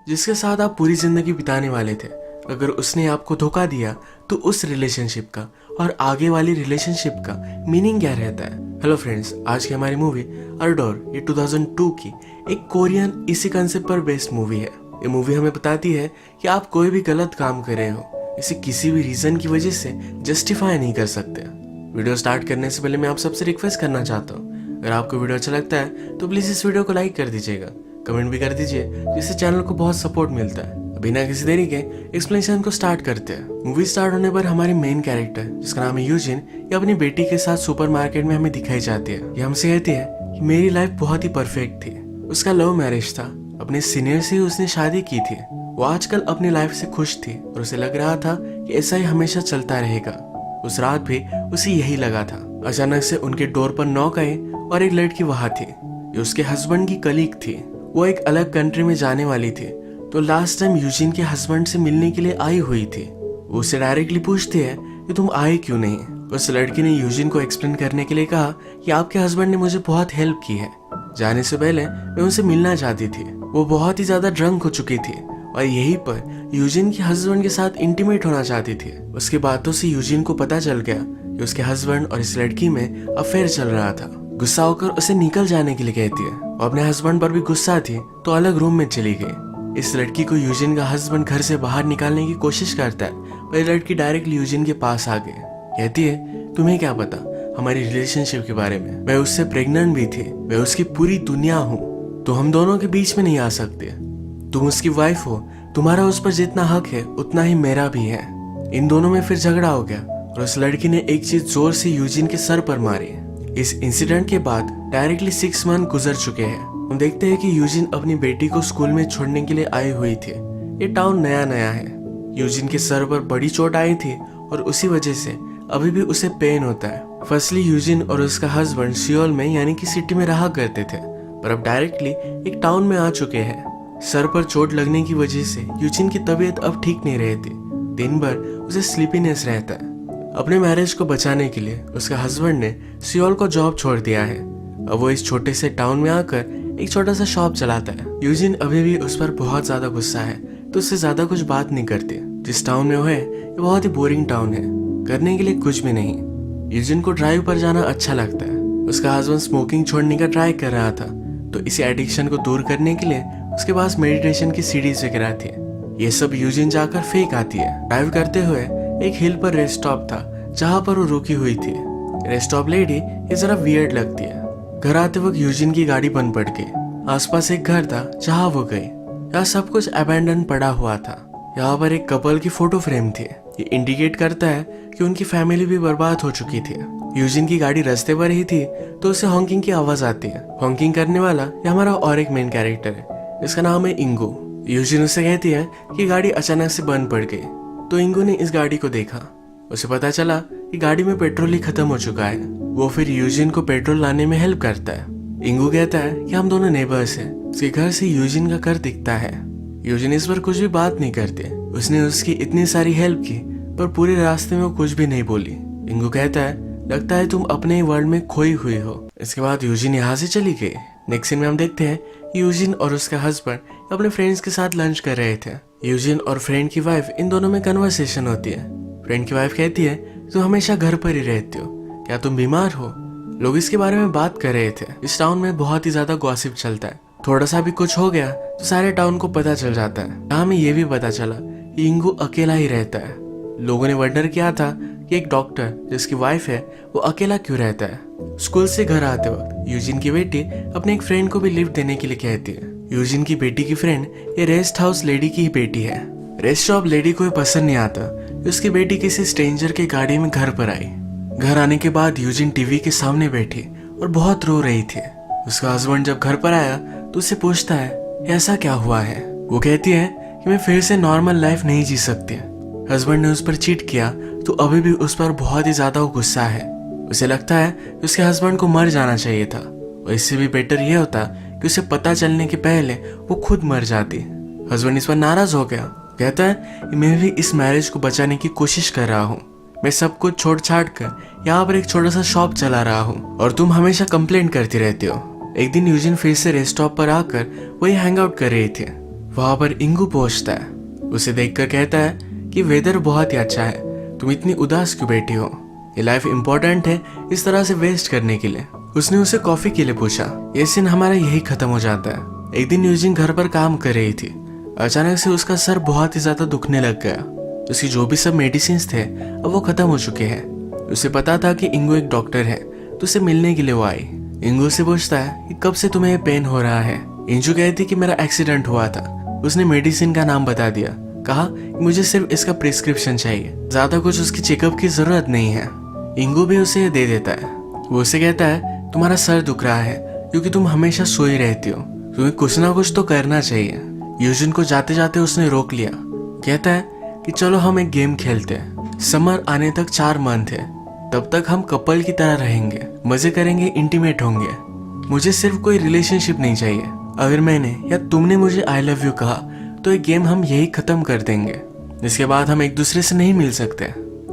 जिसके साथ आप पूरी जिंदगी बिताने वाले थे, अगर उसने आपको धोखा दिया तो उस रिलेशनशिप का और आगे वाली रिलेशनशिप का मीनिंग क्या रहता है। हेलो फ्रेंड्स, आज की हमारी मूवी अरडोर ये 2002 की एक कोरियन इसी कंसेप्ट पर बेस्ड मूवी है। ये मूवी हमें बताती है कि आप कोई भी गलत काम कर रहे हो, इसे किसी भी रीजन की वजह से जस्टिफाई नहीं कर सकते। वीडियो स्टार्ट करने से पहले मैं आप सबसे रिक्वेस्ट करना चाहता हूँ, अगर आपको वीडियो अच्छा लगता है तो प्लीज इस वीडियो को लाइक कर दीजिएगा, कमेंट भी कर दीजिए, जिससे चैनल को बहुत सपोर्ट मिलता है। बिना किसी देरी के एक्सप्लेनेशन को स्टार्ट करते हैं। मूवी स्टार्ट होने पर हमारी मेन कैरेक्टर जिसका नाम है यूजिन, ये अपनी बेटी के साथ सुपरमार्केट में हमें दिखाई जाती है। ये हमसे कहती है कि मेरी लाइफ बहुत ही परफेक्ट थी। उसका लव मैरिज था, अपने सीनियर से ही उसने शादी की थी। वो आजकल अपनी लाइफ से खुश थी और उसे लग रहा था कि ऐसा ही हमेशा चलता रहेगा। उस रात भी उसे यही लगा था। अचानक से उनके डोर पर नॉक आए और एक लड़की वहां थी। ये उसके हस्बैंड की कलीग थी। वो एक अलग कंट्री में जाने वाली थी, तो लास्ट टाइम यूजिन के हस्बैंड से मिलने के लिए आई हुई थी। वो उसे डायरेक्टली पूछती है कि तुम आए क्यों नहीं। उस लड़की ने यूजिन को एक्सप्लेन करने के लिए कहा कि आपके हस्बैंड ने मुझे बहुत हेल्प की है। जाने से पहले मैं उनसे मिलना चाहती थी। वो बहुत ही ज्यादा ड्रंक हो चुकी थी और यहीं पर यूजिन के हस्बैंड के साथ इंटीमेट होना चाहती थी। उसके बातों से यूजिन को पता चल गया कि उसके हस्बैंड और इस लड़की में अफेयर चल रहा था। गुस्सा होकर उसे निकल जाने के लिए कहती है। वो अपने हस्बैंड पर भी गुस्सा थी तो अलग रूम में चली गई। इस लड़की को यूजिन का हस्बैंड घर से बाहर निकालने की कोशिश करता है, पर लड़की डायरेक्टली यूजिन के पास आ गई। कहती है तुम्हें क्या पता हमारी रिलेशनशिप के बारे में, मैं उससे प्रेग्नेंट भी थी, मैं उसकी पूरी दुनिया हूँ, तो हम दोनों के बीच में नहीं आ सकते। तुम उसकी वाइफ हो, तुम्हारा उस पर जितना हक है उतना ही मेरा भी है। इन दोनों में फिर झगड़ा हो गया और उस लड़की ने एक चीज जोर से यूजिन के सर पर मारी। इस इंसिडेंट के बाद डायरेक्टली 6 मंथ गुजर चुके हैं। हम देखते हैं कि यूजिन अपनी बेटी को स्कूल में छोड़ने के लिए आई हुई थी। ये टाउन नया नया है। यूजिन के सर पर बड़ी चोट आई थी और उसी वजह से अभी भी उसे पेन होता है। फर्स्टली यूजिन और उसका हस्बैंड सियोल में यानी कि सिटी में रहा करते थे, पर अब डायरेक्टली एक टाउन में आ चुके हैं। सर पर चोट लगने की वजह से यूजिन की तबीयत अब ठीक नहीं रहती। दिन भर उसे स्लीपीनेस रहता है। अपने मैरिज को बचाने के लिए उसका हस्बैंड ने सियोल को जॉब छोड़ दिया है। अब वो इस छोटे से टाउन में आकर एक छोटा सा शॉप चलाता है। यूजिन अभी भी उस पर बहुत ज्यादा गुस्सा है, तो उससे ज्यादा कुछ बात नहीं करती। जिस टाउन में वो है ये बहुत ही बोरिंग टाउन है, करने के लिए कुछ भी नहीं। यूजिन को ड्राइव पर जाना अच्छा लगता है। उसका हस्बैंड स्मोकिंग छोड़ने का ट्राई कर रहा था, तो इसी एडिक्शन को दूर करने के लिए उसके पास मेडिटेशन की सीरीज वगैरह थी। ये सब यूजिन जाकर फेक आती है। ड्राइव करते हुए एक हिल पर रेस्ट स्टॉप था जहाँ पर वो रुकी हुई थी। रेस्ट स्टॉप लेडी ये जरा वियर्ड लगती है। घर आते वक्त यूजिन की गाड़ी बंद पड़ गई। आसपास एक घर था जहाँ वो गई। यहाँ सब कुछ अबैंडन पड़ा हुआ था। यहाँ पर एक कपल की फोटो फ्रेम थी। ये इंडिकेट करता है कि उनकी फैमिली भी बर्बाद हो चुकी थी। यूजिन की गाड़ी रास्ते पर ही थी तो उसे हॉकिंग की आवाज आती है। हॉकिंग करने वाला ये हमारा और एक मेन कैरेक्टर है, इसका नाम है इंगू। यूजिन उससे कहती है कि गाड़ी अचानक से बंद पड़ गई, तो इंगू ने इस गाड़ी को देखा। उसे पता चला कि गाड़ी में पेट्रोल ही खत्म हो चुका है। वो फिर यूजिन को पेट्रोल लाने में हेल्प करता है। इंगू कहता है कि हम दोनों नेबर्स हैं। उसके घर से यूजिन का घर दिखता है। यूजिन इस पर कुछ भी बात नहीं करते। उसने उसकी इतनी सारी हेल्प की पर पूरे रास्ते में वो कुछ भी नहीं बोली। इंगू कहता है लगता है तुम अपने ही वर्ल्ड में खोई हुई हो। इसके बाद यूजिन यहाँ से चली गई। नेक्स्ट सीन में हम देखते हैं यूजिन और उसका हस्बैंड अपने फ्रेंड्स के साथ लंच कर रहे थे। यूजिन और फ्रेंड की वाइफ इन दोनों में कन्वर्सेशन होती है। फ्रेंड की वाइफ कहती है तुम हमेशा घर पर ही रहती हो, क्या तुम बीमार हो। लोग इसके बारे में बात कर रहे थे। इस टाउन में बहुत ही ज्यादा गॉसिप चलता है। थोड़ा सा भी कुछ हो गया तो सारे टाउन को पता चल जाता है। यहाँ हमें ये भी पता चला कि इंगू अकेला ही रहता है। लोगों ने वंडर किया था कि एक डॉक्टर जिसकी वाइफ है वो अकेला क्यों रहता है। स्कूल से घर आते वक्त यूजिन की बेटी अपने एक फ्रेंड को भी लिफ्ट देने के लिए कहती है। यूजिन की बेटी की फ्रेंड ये रेस्ट हाउस लेडी की ही बेटी है। रेस्ट शॉप लेडी को पसंद नहीं आता कि उसकी बेटी किसी स्ट्रेंजर की गाड़ी में घर पर आई। घर आने के बाद यूजिन टीवी के सामने बैठी और बहुत रो रही थी। उसका हस्बैंड जब घर पर आया तो उससे पूछता है ऐसा क्या हुआ है। वो कहती है कि मैं फिर से नॉर्मल लाइफ नहीं जी सकती। हस्बैंड ने उस पर चीट किया तो अभी भी उस पर बहुत ही ज्यादा गुस्सा है। उसे लगता है कि उसके हस्बैंड को मर जाना चाहिए था और इससे भी बेटर यह होता कि उसे पता चलने के पहले वो खुद मर जाती। हस्बैंड इस पर नाराज हो गया। कहता है कि मैं भी इस मैरिज को बचाने की कोशिश कर रहा हूँ। मैं सब कुछ छोड़ छाड़ कर यहाँ पर एक छोटा सा शॉप चला रहा हूँ और तुम हमेशा कंप्लेंट करती रहती हो। एक दिन यूजिन फिर से रेस्ट स्टॉप पर आकर वही हैंग आउट कर रही थी। वहां पर इंगू पहुंचता है। उसे देखकर कहता है कि वेदर बहुत ही अच्छा है, तुम इतनी उदास क्यों बैठी हो? ये लाइफ इम्पोर्टेंट है इस तरह से वेस्ट करने के लिए। उसने उसे कॉफी के लिए पूछा। ये सीन हमारा यही खत्म हो जाता है। एक दिन यूजिन घर पर काम कर रही थी। अचानक से उसका सर बहुत ही ज्यादा दुखने लग गया। उसकी जो भी सब मेडिसिन थे अब वो खत्म हो चुके हैं। उसे पता था कि इंगू एक डॉक्टर है, तो उसे मिलने के लिए वो आई। इंगू से पूछता है कि कब से तुम्हें पेन हो रहा है? इंजू कहती कि मेरा एक्सीडेंट हुआ था। उसने मेडिसिन का नाम बता दिया। कहा कि मुझे सिर्फ इसका प्रिस्क्रिप्शन चाहिए, ज्यादा कुछ उसकी चेकअप की जरूरत नहीं है। इंगू भी उसे दे देता है। वो उसे कहता है तुम्हारा सर दुख रहा है क्योंकि तुम हमेशा सोई रहती हो, तुम्हें कुछ ना कुछ तो करना चाहिए। यूजिन को जाते जाते उसने रोक लिया। कहता है कि चलो हम एक गेम खेलते हैं। समर आने तक 4 मंथ है, तब तक हम कपल की तरह रहेंगे, मजे करेंगे, इंटीमेट होंगे। मुझे सिर्फ कोई रिलेशनशिप नहीं चाहिए। अगर मैंने या तुमने मुझे आई लव यू कहा तो ये गेम हम यही खत्म कर देंगे। इसके बाद हम एक दूसरे से नहीं मिल सकते।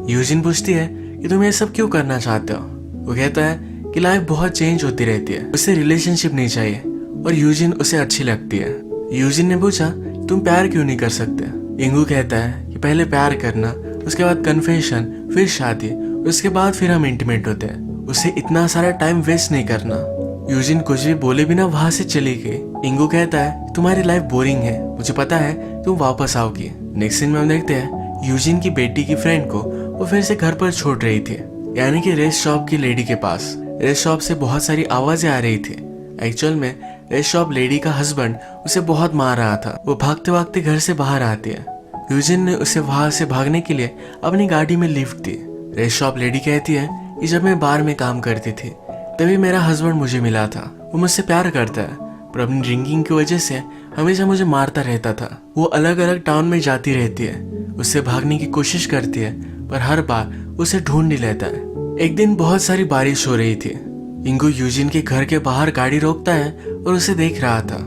यूजिन पूछती है कि तुम ये सब क्यों करना चाहते हो? वो कहता है कि लाइफ बहुत चेंज होती रहती है, उसे रिलेशनशिप नहीं चाहिए और यूजिन उसे अच्छी लगती है। यूजिन ने पूछा तुम प्यार क्यों नहीं कर सकते? इंगू कहता है कि पहले प्यार करना, उसके बाद कन्फेशन, फिर शादी, उसके बाद फिर हम इंटीमेट होते हैं। उसे इतना सारा टाइम वेस्ट नहीं करना। यूजिन कुछ भी बोले बिना वहां से चली गई। इंगू कहता है तुम्हारी लाइफ बोरिंग है, मुझे पता है तुम वापस आओगी। नेक्स्ट सीन में हम देखते हैं यूजिन की बेटी की फ्रेंड को वो फिर से घर पर छोड़ रही थी, यानी कि रेस्ट शॉप की लेडी के पास। रेस्ट शॉप से बहुत सारी आवाजें आ रही थी। एक्चुअल में रेस्ट शॉप लेडी का हस्बैंड उसे बहुत मार रहा था। वो भागते भागते घर से बाहर आती है। यूजिन ने उसे वहां से भागने के लिए अपनी गाड़ी में लिफ्ट दी। रेस्ट शॉप लेडी कहती है कि जब मैं बार में काम करती थी तभी मेरा हस्बैंड मुझे मिला था। वो मुझसे प्यार करता है पर अपनी ड्रिंकिंग की वजह से हमेशा मुझे मारता रहता था। वो अलग अलग टाउन में जाती रहती है, उससे भागने की कोशिश करती है पर हर बार उसे ढूंढ ही लेता है। एक दिन बहुत सारी बारिश हो रही थी। इंगू यूजिन के घर के बाहर गाड़ी रोकता है और उसे देख रहा था।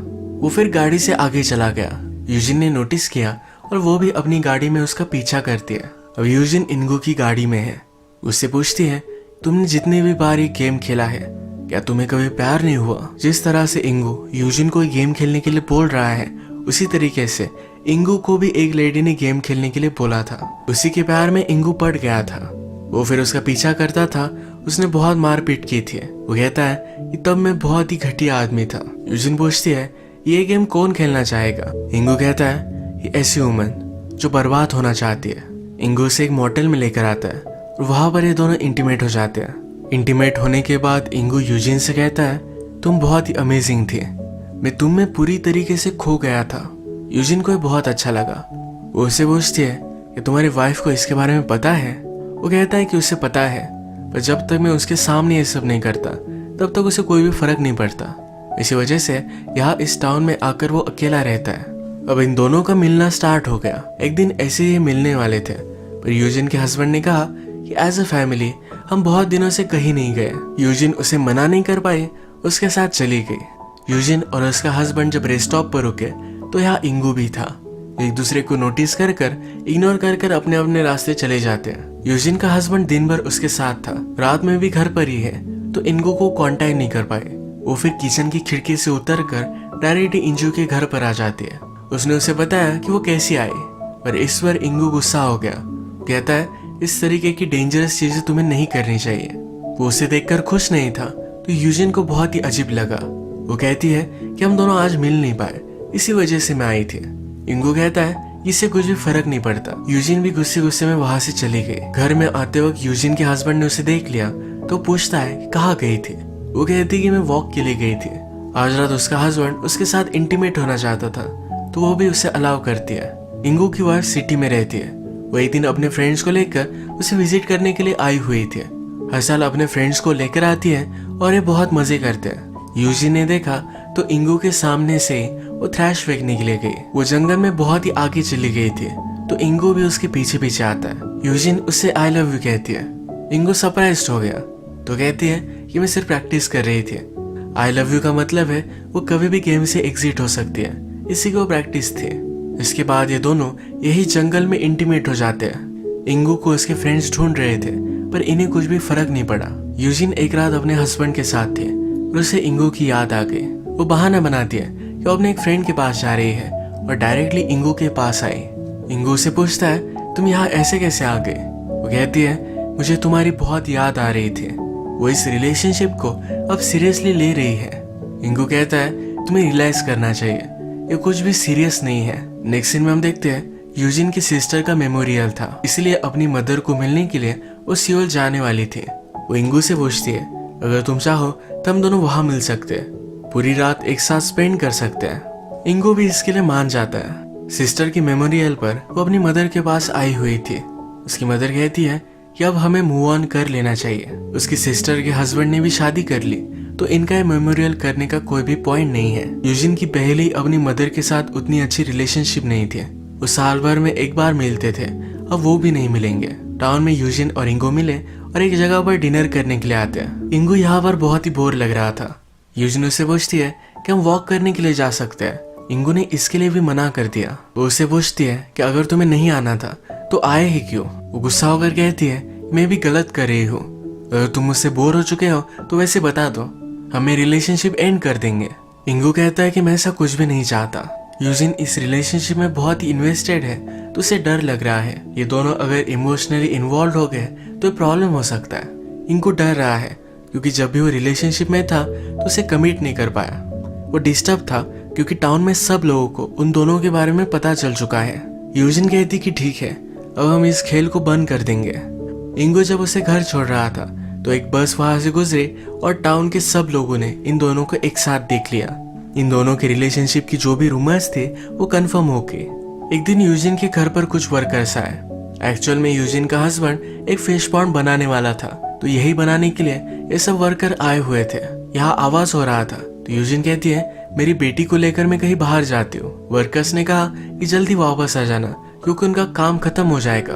वो फिर गाड़ी से आगे चला गया। यूजिन ने नोटिस किया और वो भी अपनी गाड़ी में उसका पीछा करती है। अब यूजिन इंगू की गाड़ी में है। उससे पूछती है तुमने जितनी भी बार ये गेम खेला है क्या तुम्हें कभी प्यार नहीं हुआ? जिस तरह से इंगू यूजिन को गेम खेलने के लिए बोल रहा है उसी तरीके से इंगू को भी एक लेडी ने गेम खेलने के लिए बोला था। उसी के प्यार में इंगू पड़ गया था। वो फिर उसका पीछा करता था। उसने बहुत मारपीट की थी। वो कहता है कि तब मैं बहुत ही घटिया आदमी था। यूजिन पूछती है ये गेम कौन खेलना चाहेगा? इंगू कहता है कि ऐसी वुमन जो बर्बाद होना चाहती है। इंगू उसे एक मोटेल में लेकर आता है और वहां पर ये दोनों इंटीमेट हो जाते हैं। इंटीमेट होने के बाद इंगू यूजिन से कहता है तुम बहुत ही अमेजिंग थी, मैं तुम में पूरी तरीके से खो गया था। यूजिन को बहुत अच्छा लगा। वो उसे पूछती है कि तुम्हारी वाइफ को इसके बारे में पता है? वो कहता है कि उसे पता है पर जब तक मैं उसके सामने ये सब नहीं करता तब तक उसे कोई भी फर्क नहीं पड़ता। इसी वजह से यहाँ इस टाउन में आकर वो अकेला रहता है। अब इन दोनों का मिलना स्टार्ट हो गया। एक दिन ऐसे ही मिलने वाले थे पर यूजिन के हस्बैंड ने कहा कि एज अ फैमिली हम बहुत दिनों से कहीं नहीं गए। यूजिन उसे मना नहीं कर पाई, उसके साथ चली गई। यूजिन और उसका हस्बैंड जब रेस्ट स्टॉप पर रुके तो यहाँ इंगू भी था। एक दूसरे को नोटिस कर कर इग्नोर कर कर अपने अपने रास्ते चले जाते हैं। यूजिन का हस्बैंड दिन भर उसके साथ था, रात में भी घर पर ही है, तो इंगू को कांटेक्ट नहीं कर पाए। वो फिर किचन की खिड़की से उतर कर डायरेक्ट इंजू के घर पर आ जाती है। उसने उसे बताया कि वो कैसी आई, पर इस बार इंगू गुस्सा हो गया। कहता है इस तरीके की डेंजरस चीजें तुम्हें नहीं करनी चाहिए। वो उसे देखकर खुश नहीं था तो यूजिन को बहुत ही अजीब लगा। वो कहती है कि हम दोनों आज मिल नहीं पाए, इसी वजह से मैं आई थी। इंगू कहता है इससे कुछ भी फर्क नहीं पड़ता। यूजिन भी गुस्से गुस्से में वहां से चली गई। घर में आते वक्त यूजिन के हस्बैंड ने उसे देख लिया तो पूछता है कि कहाँ गई थी। वो कहती कि मैं वॉक के लिए गई थी। आज रात उसका हस्बैंड उसके साथ इंटीमेट होना चाहता था तो वो भी उसे अलाउ करती है। इंगू की वाइफ सिटी में रहती है। वो एक दिन अपने फ्रेंड्स को लेकर उसे विजिट करने के लिए आई हुई थी। हर साल अपने फ्रेंड्स को लेकर आती है और ये बहुत मजे करते हैं। यूजिन ने देखा तो इंगू के सामने से वो थ्रैश फेंकने के लिए गई। वो जंगल में बहुत ही आगे चली गई थी तो इंगू भी उसके पीछे पीछे आता है। यूजिन उससे आई लव यू कहती है। इंगू सरप्राइज्ड हो गया तो कहती है कि मैं सिर्फ प्रैक्टिस कर रही थी। आई लव यू का मतलब है वो कभी भी गेम से एग्जिट हो सकती है, इसी को प्रैक्टिस थी। इसके बाद ये दोनों यही जंगल में इंटीमेट हो जाते हैं। इंगू को उसके फ्रेंड्स ढूंढ रहे थे पर इन्हें कुछ भी फर्क नहीं पड़ा। यूजिन एक रात अपने हस्बैंड के साथ थे और उसे इंगू की याद आ गई। वो बहाना बनाती है कि वो अपने एक फ्रेंड के पास जा रही है और डायरेक्टली इंगू के पास आई। इंगू से पूछता है तुम यहाँ ऐसे कैसे आ गए। वो कहती है मुझे तुम्हारी बहुत याद आ रही थी। वो इस रिलेशनशिप को अब सीरियसली ले रही है। इंगू कहता है तुम्हें रियलाइज करना चाहिए ये कुछ भी सीरियस नहीं है। नेक्स्ट सीन में हम देखते हैं यूजिन की सिस्टर का मेमोरियल था, इसलिए अपनी मदर को मिलने के लिए वो सियोल जाने वाली थी। वो इंगू से पूछती है अगर तुम चाहो तो हम दोनों वहां मिल सकते हैं, पूरी रात एक साथ स्पेंड कर सकते हैं। इंगू भी इसके लिए मान जाता है। सिस्टर की मेमोरियल पर वो अपनी मदर के पास आई हुई थी। उसकी मदर कहती है कि अब हमें मूव ऑन कर लेना चाहिए। उसकी सिस्टर के हस्बैंड ने भी शादी कर ली, तो इनका ये मेमोरियल करने का कोई भी पॉइंट नहीं है। यूजिन की पहले ही अपनी मदर के साथ उतनी अच्छी रिलेशनशिप नहीं थी। वो साल भर में एक बार मिलते थे, अब वो भी नहीं मिलेंगे। टाउन में यूजिन और इंगू मिले और एक जगह पर डिनर करने के लिए आते हैं। इंगू यहाँ पर बहुत ही बोर लग रहा था। यूजिन उससे पूछती है कि हम वॉक करने के लिए जा सकते हैं। इंगू ने इसके लिए भी मना कर दिया। वो उससे पूछती है कि अगर तुम्हें नहीं आना था तो आए ही क्यों। वो गुस्सा होकर कहती है मैं भी गलत कर रही हूँ, अगर तुम मुझसे बोर हो चुके हो तो वैसे बता दो, हमें रिलेशनशिप एंड कर देंगे। इंगू कहता है कि मैं ऐसा कुछ भी नहीं चाहता। यूजिन इस रिलेशनशिप में बहुत ही इन्वेस्टेड है, तो उसे डर लग रहा है ये दोनों अगर इमोशनली इन्वॉल्व हो गए तो प्रॉब्लम हो सकता है। इंगू डर रहा है क्योंकि जब भी वो रिलेशनशिप में था तो उसे कमिट नहीं कर पाया। वो डिस्टर्ब था क्योंकि टाउन में सब लोगों को उन दोनों के बारे में पता चल चुका है। यूजिन कहती कि ठीक है अब हम इस खेल को बंद कर देंगे। इंगू जब उसे घर छोड़ रहा था तो एक बस वहां से गुजरी और टाउन के सब लोगों ने इन दोनों को एक साथ देख लिया। इन दोनों के रिलेशनशिप की जो भी रूमर्स थे वो कंफर्म हो गए। एक दिन यूजिन के घर पर कुछ वर्कर्स आए। एक्चुअल में यूजिन का हस्बैंड एक फिश पॉन्ड बनाने वाला था, तो यही बनाने के लिए ये सब वर्कर आए हुए थे। यहाँ आवाज हो रहा था तो यूजिन कहती है मेरी बेटी को लेकर मैं कहीं बाहर जाती हूँ। वर्कर्स ने कहा कि जल्दी वापस आ जाना क्योंकि उनका काम खत्म हो जाएगा।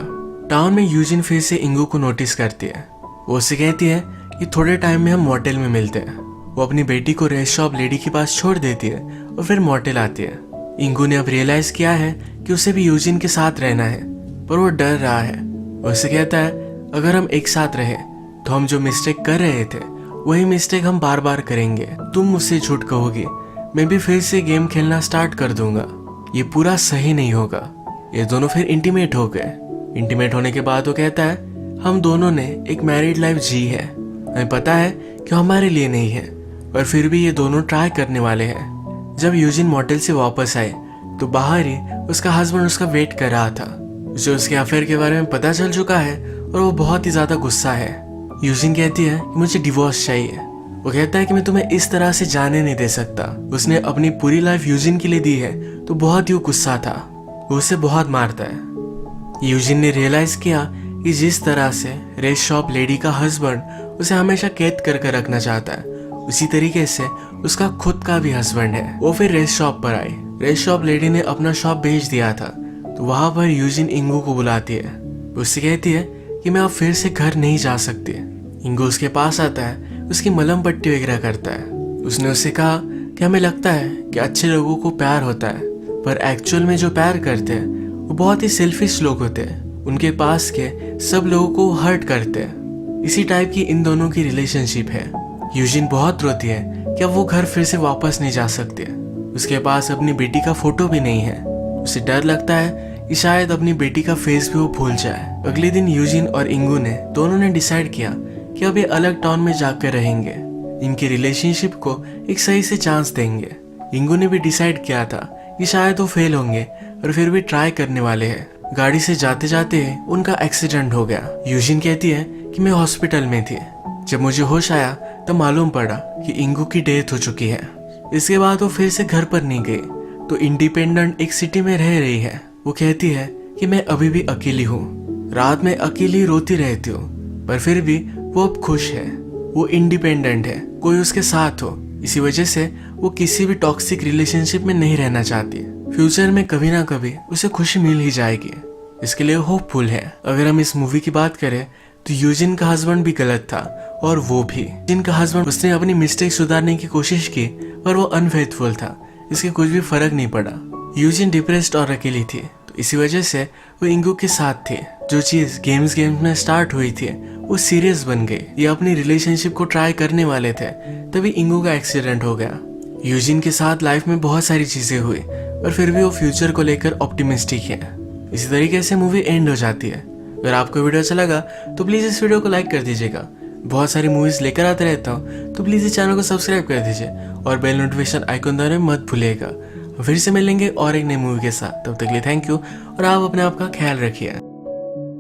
टाउन में यूजिन फिर से इंगू को नोटिस करती है। वो उससे कहती है कि थोड़े टाइम में हम मोटेल में मिलते हैं। वो अपनी बेटी को रेस्ट शॉप लेडी के पास छोड़ देती है और फिर मोटेल आती है। इंगू ने अब रियलाइज किया है कि उसे भी यूजिन के साथ रहना है, पर वो डर रहा है। वो उससे कहता है अगर हम एक साथ रहे तो हम जो मिस्टेक कर रहे थे वही मिस्टेक हम बार बार करेंगे। तुम मुझसे झूठ कहोगे, मैं भी फिर से गेम खेलना स्टार्ट कर दूंगा। ये पूरा सही नहीं होगा। ये दोनों फिर इंटीमेट हो गए। इंटीमेट होने के बाद वो कहता है हम दोनों ने एक मैरिड लाइफ जी है, हमें पता है कि हमारे लिए नहीं है, पर फिर भी ये दोनों ट्राई करने वाले हैं। जब यूजिन मोटेल से वापस आए तो बाहर ही उसका हस्बैंड उसका वेट कर रहा था। उसे उसके अफेयर के बारे में पता चल चुका है और वो बहुत ही ज्यादा गुस्सा है। यूजिन कहती है कि मुझे डिवोर्स चाहिए। वो कहता है कि मैं तुम्हें इस तरह से जाने नहीं दे सकता। उसने अपनी पूरी लाइफ यूजिन के लिए दी है, तो बहुत ही गुस्सा था। वो उसे बहुत मारता है। यूजिन ने रियलाइज किया कि जिस तरह से रेस्ट शॉप लेडी का हस्बैंड उसे हमेशा कैद करके रखना चाहता है, उसी तरीके से उसका खुद का भी हस्बैंड है। वो फिर रेस्ट शॉप पर आई। रेस्ट शॉप लेडी ने अपना शॉप बेच दिया था, तो वहां पर यूजिन इंगू को बुलाती है। उससे कहती है कि मैं अब फिर से घर नहीं जा सकती। इंगू उसके पास आता है, उसकी मलहम पट्टी वगैरह करता है। उसने उससे कहा कि हमें लगता है कि अच्छे लोगों को प्यार होता है, पर एक्चुअल में जो प्यार करते हैं वो बहुत ही सेल्फिश लोग होते हैं। उनके पास के सब लोगों को हर्ट करते हैं। इसी टाइप की इन दोनों की रिलेशनशिप है। यूजिन बहुत रोती है कि अब वो घर फिर से वापस नहीं जा सकती। उसके पास अपनी बेटी का फोटो भी नहीं है। उसे डर लगता है कि शायद अपनी बेटी का फेस भी वो भूल जाए। अगले दिन यूजिन और इंगू ने दोनों ने डिसाइड किया कि अब ये अलग टाउन में जाकर रहेंगे। इनकी रिलेशनशिप को एक सही से चांस देंगे। इंगू ने भी डिसाइड किया था कि शायद वो फेल होंगे, और फिर भी ट्राई करने वाले हैं। गाड़ी से जाते जाते उनका एक्सीडेंट हो गया। यूजिन कहती है कि मैं हॉस्पिटल में थी। जब मुझे होश आया तब मालूम पड़ा कि इंगू की डेथ हो चुकी है। इसके बाद वो फिर से घर पर नहीं गई, तो इंडिपेंडेंट एक सिटी में रह रही है। वो कहती है कि मैं अभी भी अकेली हूँ, रात में अकेली रोती रहती हूँ, पर फिर भी वो अब खुश है। वो इंडिपेंडेंट है, कोई उसके साथ हो। इसी वजह से वो किसी भी टॉक्सिक रिलेशनशिप में नहीं रहना चाहती। फ्यूचर में कभी ना कभी उसे खुशी मिल ही जाएगी, इसके लिए होपफुल है। अगर हम इस मूवी की बात करें तो यूजिन का हस्बैंड भी गलत था, और वो भी। जिनका हस्बैंड उसने अपनी मिस्टेक सुधारने की कोशिश की, पर वो अनफेथफुल था। इसके कुछ भी फर्क नहीं पड़ा। यूजिन डिप्रेस्ड और अकेली थी, तो इसी वजह से वो इंगू के साथ थे। जो चीज गेम्स में स्टार्ट हुई थी वो सीरियस बन गई। ये अपनी रिलेशनशिप को ट्राई करने वाले थे, तभी इंगू का एक्सीडेंट हो गया। यूजिन के साथ लाइफ में बहुत सारी चीजें हुई। और फिर भी वो फ्यूचर को लेकर ऑप्टिमिस्टिक है। इसी तरीके से मूवी एंड हो जाती है। अगर आपको वीडियो अच्छा लगा तो प्लीज़ इस वीडियो को लाइक कर दीजिएगा। बहुत सारी मूवीज़ लेकर आते रहता हूँ, तो प्लीज़ इस चैनल को सब्सक्राइब कर दीजिए और बेल नोटिफिकेशन आइकन दबाना मत भूलिएगा। फिर से मिलेंगे और एक नई मूवी के साथ। तब तक के लिए थैंक यू और आप अपने आप का ख्याल रखिए।